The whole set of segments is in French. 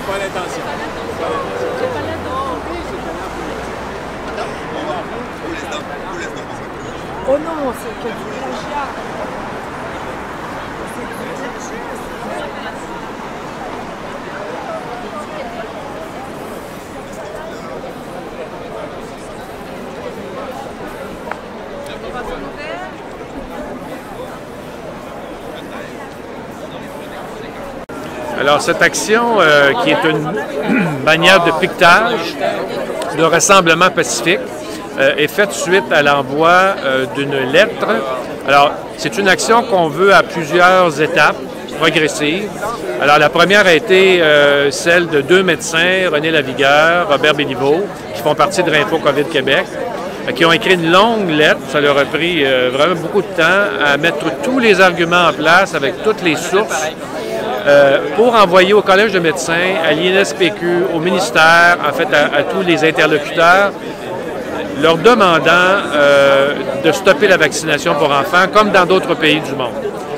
pas l'intention. Oh non, c'est que du plagiat. Alors, cette action, qui est une manière de piquetage, de rassemblement pacifique, est faite suite à l'envoi d'une lettre. Alors, c'est une action qu'on veut à plusieurs étapes progressives. Alors, la première a été celle de deux médecins, René Lavigueur, Robert Béliveau, qui font partie de Réinfo COVID Québec, qui ont écrit une longue lettre. Ça leur a pris vraiment beaucoup de temps à mettre tous les arguments en place avec toutes les sources pour envoyer au Collège de médecins, à l'INSPQ, au ministère, en fait à tous les interlocuteurs, leur demandant de stopper la vaccination pour enfants, comme dans d'autres pays du monde,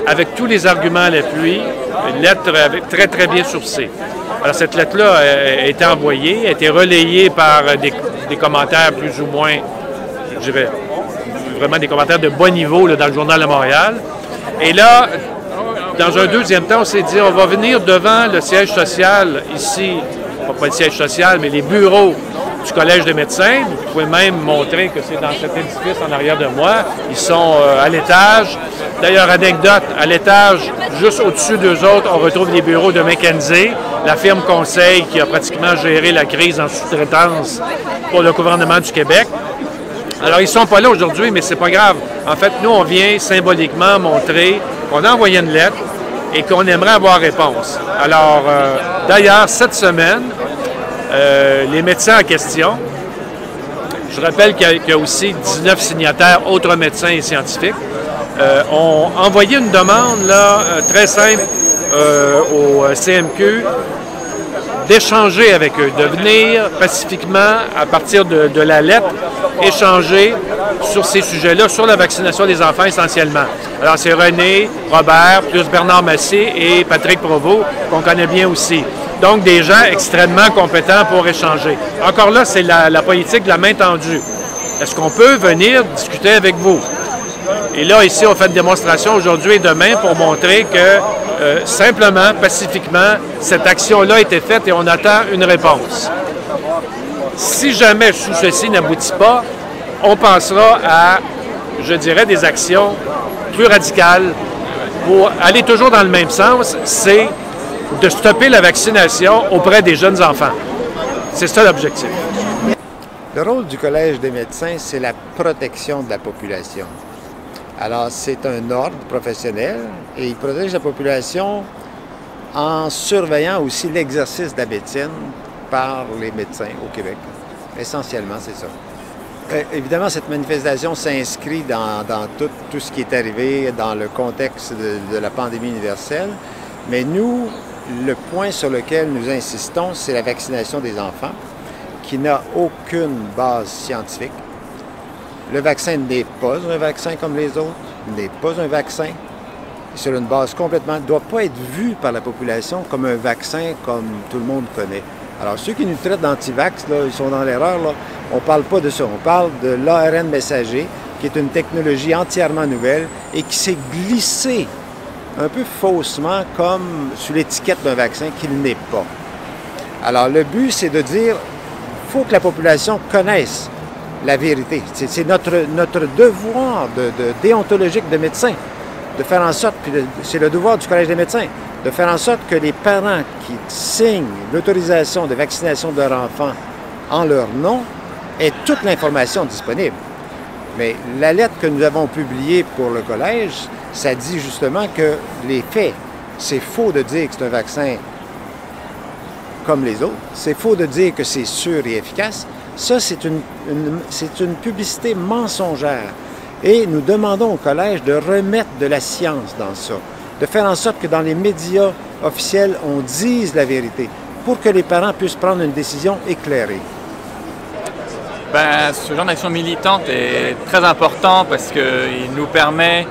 avec tous les arguments à l'appui, une lettre très, très bien sourcée. Alors, cette lettre-là a été envoyée, a été relayée par des commentaires plus ou moins, je dirais, vraiment des commentaires de bon niveau là, dans le Journal de Montréal. Et là, dans un deuxième temps, on s'est dit, on va venir devant le siège social ici, pas le siège social, mais les bureaux du Collège des médecins. Vous pouvez même montrer que c'est dans cet édifice en arrière de moi. Ils sont à l'étage. D'ailleurs, anecdote, à l'étage, juste au-dessus d'eux autres, on retrouve les bureaux de McKinsey, la firme conseil qui a pratiquement géré la crise en sous-traitance pour le gouvernement du Québec. Alors, ils ne sont pas là aujourd'hui, mais c'est pas grave. En fait, nous, on vient symboliquement montrer qu'on a envoyé une lettre et qu'on aimerait avoir réponse. Alors, d'ailleurs, cette semaine, les médecins en question, je rappelle qu'il y a aussi 19 signataires, autres médecins et scientifiques, ont envoyé une demande là, très simple au CMQ d'échanger avec eux, de venir pacifiquement, à partir de la lettre, échanger sur ces sujets-là, sur la vaccination des enfants essentiellement. Alors, c'est René, Robert, plus Bernard Massé et Patrick Provost, qu'on connaît bien aussi. Donc, des gens extrêmement compétents pour échanger. Encore là, c'est la politique de la main tendue. Est-ce qu'on peut venir discuter avec vous? Et là, ici, on fait une démonstration aujourd'hui et demain pour montrer que, simplement, pacifiquement, cette action-là a été faite et on attend une réponse. Si jamais tout ceci n'aboutit pas, on pensera à, je dirais, des actions plus radicales pour aller toujours dans le même sens, c'est de stopper la vaccination auprès des jeunes enfants. C'est ça l'objectif. Le rôle du Collège des médecins, c'est la protection de la population. Alors, c'est un ordre professionnel et il protège la population en surveillant aussi l'exercice de la médecine par les médecins au Québec. Essentiellement, c'est ça. Évidemment, cette manifestation s'inscrit dans tout ce qui est arrivé dans le contexte de la pandémie universelle, mais nous, le point sur lequel nous insistons, c'est la vaccination des enfants, qui n'a aucune base scientifique. Le vaccin n'est pas un vaccin comme les autres, n'est pas un vaccin. Sur une base complètement, ne doit pas être vu par la population comme un vaccin comme tout le monde connaît. Alors, ceux qui nous traitent d'anti-vax, ils sont dans l'erreur. On ne parle pas de ça. On parle de l'ARN messager, qui est une technologie entièrement nouvelle et qui s'est glissée un peu faussement comme sur l'étiquette d'un vaccin qu'il n'est pas. Alors, le but, c'est de dire qu'il faut que la population connaisse la vérité. C'est notre devoir déontologique de médecin de faire en sorte, puis c'est le devoir du Collège des médecins, de faire en sorte que les parents qui signent l'autorisation de vaccination de leur enfant en leur nom aient toute l'information disponible. Mais la lettre que nous avons publiée pour le Collège, ça dit justement que les faits, c'est faux de dire que c'est un vaccin comme les autres, c'est faux de dire que c'est sûr et efficace. Ça, c'est une publicité mensongère. Et nous demandons au Collège de remettre de la science dans ça, de faire en sorte que dans les médias officiels, on dise la vérité, pour que les parents puissent prendre une décision éclairée. Ben, ce genre d'action militante est très important parce qu'il nous permet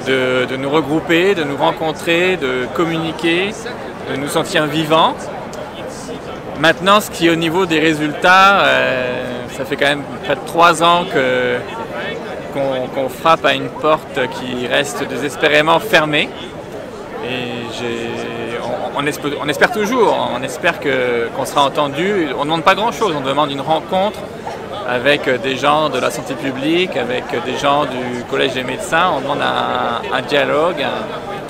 de nous regrouper, de nous rencontrer, de communiquer, de nous sentir vivants. Maintenant, ce qui est au niveau des résultats, ça fait quand même près de 3 ans qu'on frappe à une porte qui reste désespérément fermée. Et on espère toujours, on espère qu'on sera entendu. On ne demande pas grand-chose, on demande une rencontre avec des gens de la santé publique, avec des gens du Collège des médecins. On demande un dialogue,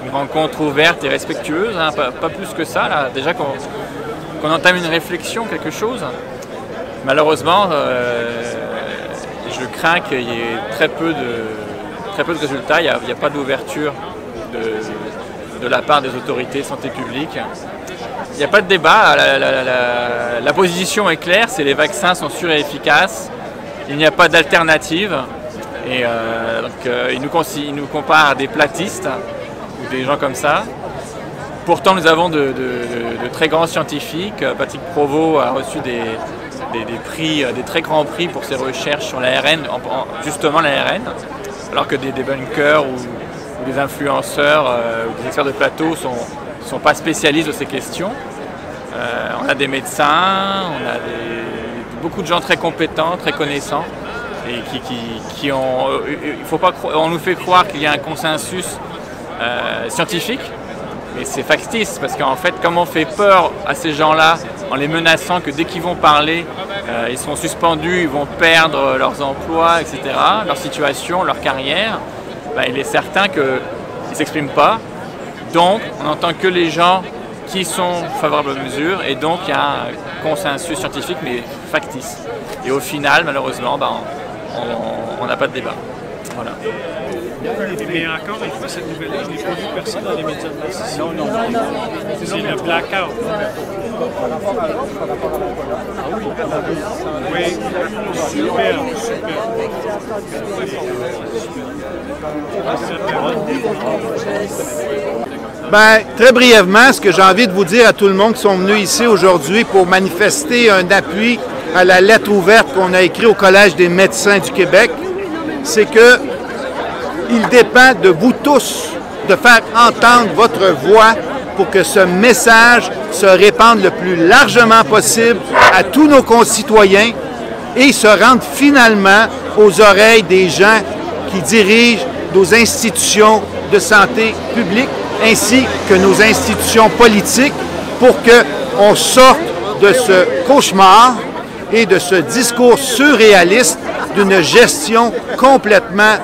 une rencontre ouverte et respectueuse, hein, pas plus que ça. Là. Déjà qu'on entame une réflexion, quelque chose. Malheureusement, je crains qu'il y ait très peu de résultats. Il n'y a pas d'ouverture de la part des autorités de santé publique. Il n'y a pas de débat. La position est claire, c'est les vaccins sont sûrs et efficaces. Il n'y a pas d'alternative. Et donc, ils nous comparent à des platistes ou des gens comme ça. Pourtant, nous avons de très grands scientifiques. Patrick Provost a reçu des prix, des très grands prix pour ses recherches sur l'ARN, justement l'ARN, alors que des bunkers ou des influenceurs ou des experts de plateau ne sont pas spécialistes de ces questions. On a des médecins, on a beaucoup de gens très compétents, très connaissants, et qui ont... il faut pas, on nous fait croire qu'il y a un consensus scientifique, mais c'est factice, parce qu'en fait, comme on fait peur à ces gens-là en les menaçant que dès qu'ils vont parler, ils seront suspendus, ils vont perdre leurs emplois, etc., leur situation, leur carrière, ben, il est certain qu'ils ne s'expriment pas. Donc, on n'entend que les gens qui sont favorables aux mesures, et donc il y a un consensus scientifique, mais factice. Et au final, malheureusement, ben, on n'a pas de débat. Voilà. Mais encore une fois, cette nouvelle-là, je n'ai pas vu personne dans les médias de presse. Non. C'est le blackout. Oui, super. Bien, très brièvement, ce que j'ai envie de vous dire à tout le monde qui sont venus ici aujourd'hui pour manifester un appui à la lettre ouverte qu'on a écrite au Collège des médecins du Québec, c'est que il dépend de vous tous de faire entendre votre voix pour que ce message se répande le plus largement possible à tous nos concitoyens et se rende finalement aux oreilles des gens qui dirigent nos institutions de santé publique ainsi que nos institutions politiques pour qu'on sorte de ce cauchemar et de ce discours surréaliste d'une gestion complètement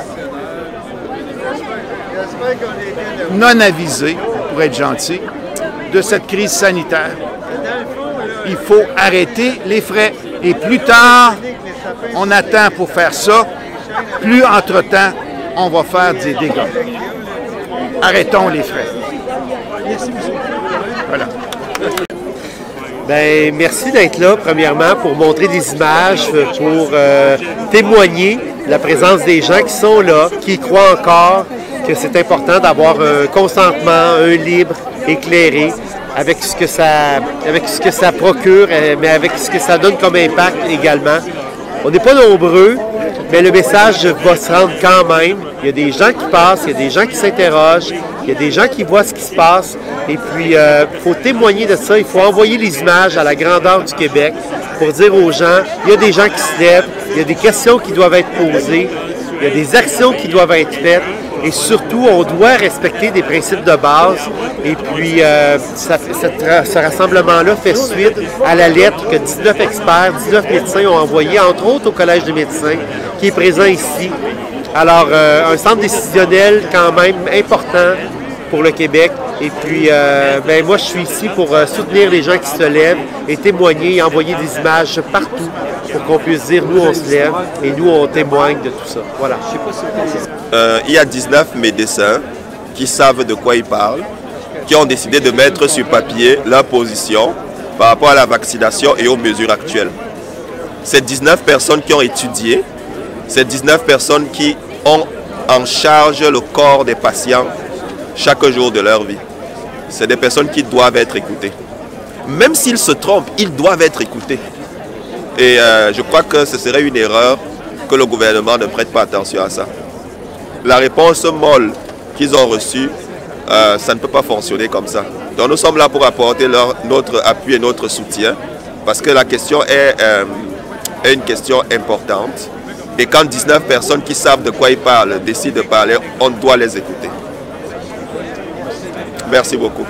non avisée, pour être gentil, de cette crise sanitaire. Il faut arrêter les frais. Et plus tard, on attend pour faire ça, plus entre-temps, on va faire des dégâts. Arrêtons les frais. Voilà. Bien, merci d'être là, premièrement, pour montrer des images, pour témoigner de la présence des gens qui sont là, qui croient encore que c'est important d'avoir un consentement, un libre, éclairé, avec ce que ça procure, mais avec ce que ça donne comme impact également. On n'est pas nombreux, mais le message va se rendre quand même. Il y a des gens qui passent, il y a des gens qui s'interrogent, il y a des gens qui voient ce qui se passe. Et puis, il faut témoigner de ça. Il faut envoyer les images à la grandeur du Québec pour dire aux gens, il y a des gens qui se lèvent, il y a des questions qui doivent être posées, il y a des actions qui doivent être faites. Et surtout, on doit respecter des principes de base. Et puis, ce rassemblement-là fait suite à la lettre que 19 experts, 19 médecins ont envoyée, entre autres au Collège des médecins, qui est présent ici. Alors, un centre décisionnel quand même important pour le Québec. Et puis, ben, moi, je suis ici pour soutenir les gens qui se lèvent et témoigner et envoyer des images partout pour qu'on puisse dire, nous, on se lève et nous, on témoigne de tout ça. Voilà. Il y a 19 médecins qui savent de quoi ils parlent, qui ont décidé de mettre sur papier leur position par rapport à la vaccination et aux mesures actuelles. Ces 19 personnes qui ont étudié, ces 19 personnes qui ont en charge le corps des patients chaque jour de leur vie. C'est des personnes qui doivent être écoutées. Même s'ils se trompent, ils doivent être écoutés. Et je crois que ce serait une erreur que le gouvernement ne prête pas attention à ça. La réponse molle qu'ils ont reçue, ça ne peut pas fonctionner comme ça. Donc nous sommes là pour apporter notre appui et notre soutien parce que la question est une question importante. Et quand 19 personnes qui savent de quoi ils parlent décident de parler, on doit les écouter. Merci beaucoup.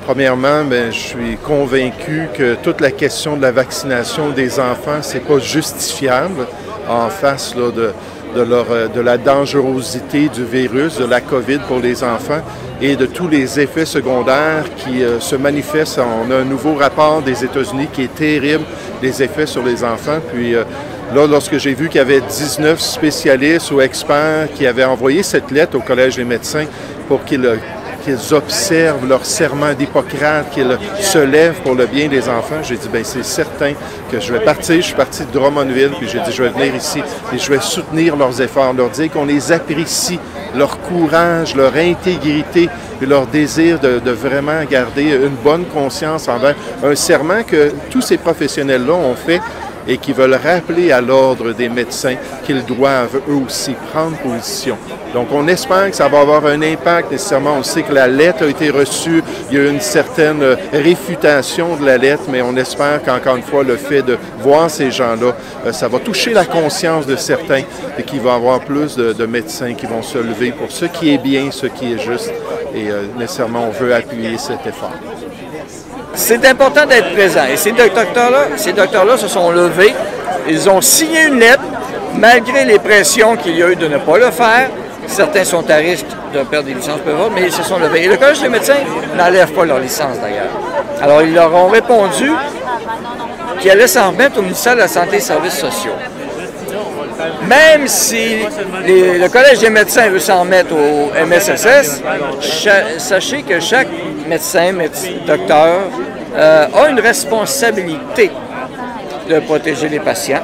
Premièrement, je suis convaincu que toute la question de la vaccination des enfants, c'est pas justifiable en face là, de la dangerosité du virus, de la COVID pour les enfants et de tous les effets secondaires qui se manifestent. On a un nouveau rapport des États-Unis qui est terrible, les effets sur les enfants. Puis là, lorsque j'ai vu qu'il y avait 19 spécialistes ou experts qui avaient envoyé cette lettre au Collège des médecins pour qu'ils observent leur serment d'Hippocrate, qu'ils se lèvent pour le bien des enfants. J'ai dit, bien, c'est certain que je vais partir. Je suis parti de Drummondville, puis j'ai dit, je vais venir ici et je vais soutenir leurs efforts, leur dire qu'on les apprécie, leur courage, leur intégrité et leur désir de vraiment garder une bonne conscience envers un serment que tous ces professionnels-là ont fait et qui veulent rappeler à l'ordre des médecins qu'ils doivent eux aussi prendre position. Donc on espère que ça va avoir un impact nécessairement. On sait que la lettre a été reçue, il y a eu une certaine réfutation de la lettre, mais on espère qu'encore une fois, le fait de voir ces gens-là, ça va toucher la conscience de certains et qu'il va y avoir plus de médecins qui vont se lever pour ce qui est bien, ce qui est juste. Et nécessairement, on veut appuyer cet effort. C'est important d'être présent. Et ces docteurs-là se sont levés. Ils ont signé une lettre, malgré les pressions qu'il y a eu de ne pas le faire. Certains sont à risque de perdre des licences, mais ils se sont levés. Et le Collège des médecins n'enlève pas leur licence, d'ailleurs. Alors, ils leur ont répondu qu'ils allaient s'en remettre au ministère de la Santé et des Services sociaux. Même si le Collège des médecins veut s'en remettre au MSSS, sachez que chaque médecin, docteur, a une responsabilité de protéger les patients.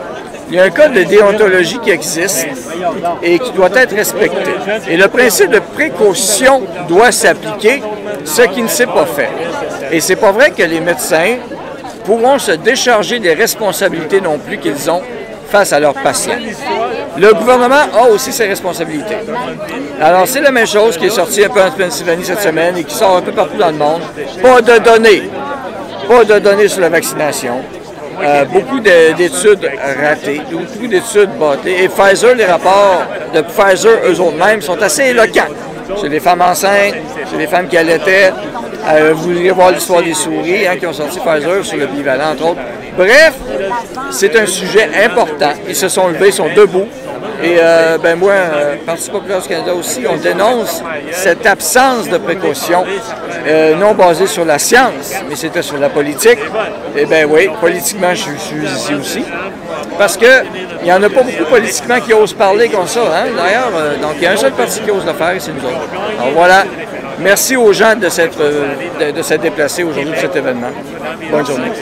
Il y a un code de déontologie qui existe et qui doit être respecté. Et le principe de précaution doit s'appliquer, ce qui ne s'est pas fait. Et c'est pas vrai que les médecins pourront se décharger des responsabilités non plus qu'ils ont face à leurs patients. Le gouvernement a aussi ses responsabilités. Alors, c'est la même chose qui est sortie un peu en Pennsylvanie cette semaine et qui sort un peu partout dans le monde. Pas de données sur la vaccination. Beaucoup d'études ratées, beaucoup d'études bâtées. Et Pfizer, les rapports de Pfizer, eux autres mêmes, sont assez éloquents. Chez les femmes enceintes, chez les femmes qui allaitaient. Vous irez voir l'histoire des souris qui ont sorti Pfizer sur le bivalent, entre autres. Bref, c'est un sujet important. Ils se sont levés, ils sont debout. Et moi, Parti populaire du Canada aussi, on dénonce cette absence de précaution, non basée sur la science, mais c'était sur la politique. Et bien oui, politiquement, je suis ici aussi. Parce qu'il n'y en a pas beaucoup politiquement qui osent parler comme ça. Hein? D'ailleurs, donc il y a un seul parti qui ose le faire et c'est nous autres. Alors voilà, merci aux gens de s'être déplacés aujourd'hui pour cet événement. Bonne journée.